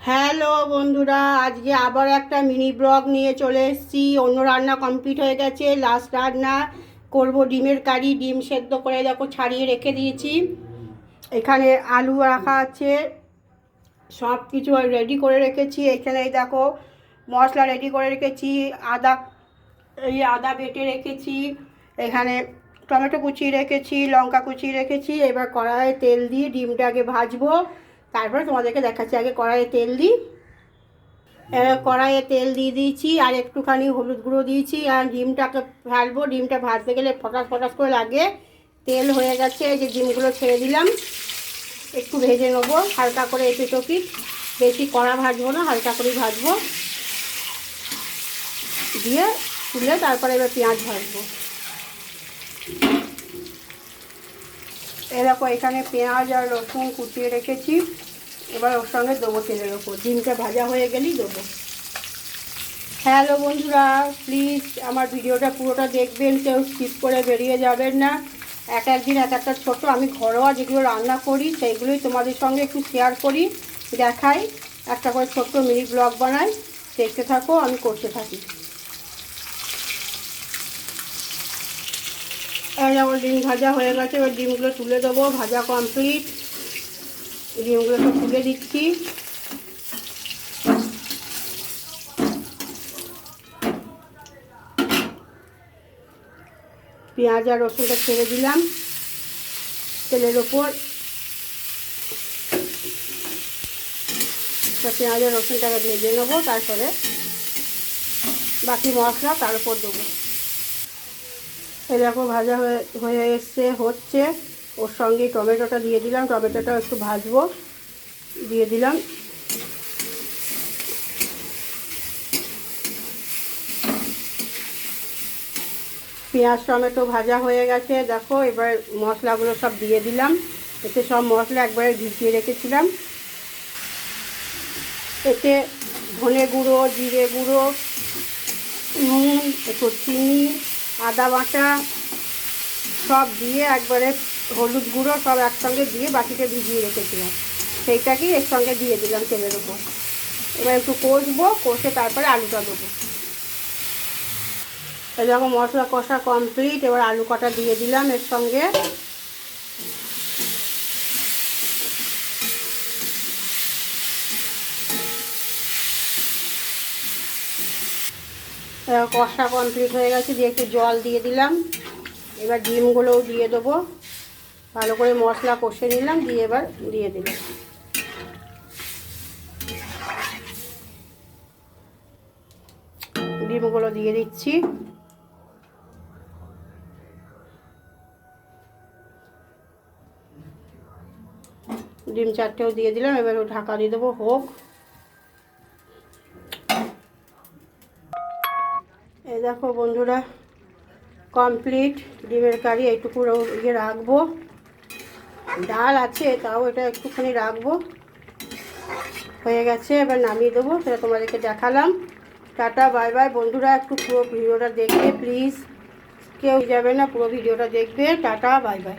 Hello বন্ধুরা, আজকে আবার একটা মিনি ব্লগ নিয়ে চলে এসেছি। অন্য রান্না কমপ্লিট হয়ে গেছে, লাস্ট রান্না করব ডিমের কারি। ডিম সেদ্ধ করে দেখো ছাড়িয়ে রেখে দিয়েছি। এখানে আলু রাখা আছে, সব কিছু রেডি করে রেখেছি। এখানে এই দেখো মশলা রেডি করে রেখেছি, আদা বেটে রেখেছি, এখানে টমেটো কুচিয়ে রেখেছি, লঙ্কা কুচিয়ে রেখেছি। এবার কড়াইয়ে তেল দিয়ে ডিমটা আগে ভাজবো, তারপরে তোমাদেরকে দেখাচ্ছি। আগে কড়াইয়ে তেল দিই, কড়াইয়ে তেল দিয়ে দিয়েছি, আর একটুখানি হলুদ গুঁড়ো দিয়েছি, আর ডিমটাকে ভাজবো। ডিমটা ভাজতে গেলে ফটাস ফটাস করে লাগে। তেল হয়ে গেছে, এই যে ডিমগুলো ছেড়ে দিলাম, একটু ভেজে নেবো হালকা করে এপিট, বেশি কড়া ভাজবো না, হালকা করেই ভাজবো। দিয়ে তুলে তারপরে এবার পেঁয়াজ ভাজবো। এরকম এখানে পেঁয়াজ আর রসুন কুচিয়ে রেখেছি, এবার ওর সঙ্গে দেবো তেলের ওপর। ডিমটা ভাজা হয়ে গেলেই দেবো। হ্যালো বন্ধুরা, প্লিজ আমার ভিডিওটা পুরোটা দেখবেন, কেউ স্কিপ করে বেরিয়ে যাবেন না। এক একদিন এক একটা ছোটো আমি ঘরোয়া যেগুলো রান্না করি সেইগুলোই তোমাদের সঙ্গে একটু শেয়ার করি, দেখাই, একটা করে ছোট্ট মিনি ব্লগ বানাই। দেখতে থাকো, আমি করতে থাকি। যেমন ডিম ভাজা হয়ে গেছে, এবার ডিমগুলো তুলে দেবো। ভাজা কমপ্লিট, ডিমগুলো সব তুলে দিচ্ছি। পেঁয়াজ আর রসুনটা ছেড়ে দিলাম তেলের ওপর। পেঁয়াজ আর রসুনটাকে ভেজে নেবো, তারপরে বাকি মশলা তার উপর দেবো। এরকম ভাজা হয়ে এসছে, হচ্ছে। ওর সঙ্গে টমেটোটা দিয়ে দিলাম, টমেটোটা একটু ভাজবো, দিয়ে দিলাম। পেঁয়াজ টমেটো ভাজা হয়ে গেছে দেখো। এবার মশলাগুলো সব দিয়ে দিলাম। এতে সব মশলা একবারে ভিজিয়ে রেখেছিলাম। এতে ধনে গুঁড়ো, জিরে গুঁড়ো, নুন, একটু চিনি, আদা বাটা সব দিয়ে, একবারে হলুদ গুঁড়ো সব একসঙ্গে দিয়ে বাটিতে ভিজিয়ে রেখেছিলাম, সেইটাকেই এর সঙ্গে দিয়ে দিলাম তেলের উপর। এবার একটু কষবো, কষে তারপরে আলুটা দেবো। এরকম মশলা কষা কমপ্লিট, এবার আলু কটা দিয়ে দিলাম এর সঙ্গে। কষা কমপ্লিট হয়ে গেছে, দিয়ে একটু জল দিয়ে দিলাম। এবার ডিমগুলোও দিয়ে দেবো। ভালো করে মশলা কষে নিলাম, দিয়ে এবার দিয়ে দিলাম। ডিমগুলো দিয়ে দিচ্ছি। ডিম চারটেও দিয়ে দিলাম, এবার ঢাকা দিয়ে দেবো, হোক। এই দেখো বন্ধুরা, কমপ্লিট ডিমের কারি। এইটুকু ইয়ে রাখবো, ডাল আছে তাও এটা একটুখানি রাখবো। হয়ে গেছে, এবার নামিয়ে দেবো। সেটা তোমাদেরকে দেখালাম। টাটা বাই বাই বন্ধুরা। একটু পুরো ভিডিওটা দেখবে প্লিজ, কেউ যাবে না, পুরো ভিডিওটা দেখবে। Tata bye bye.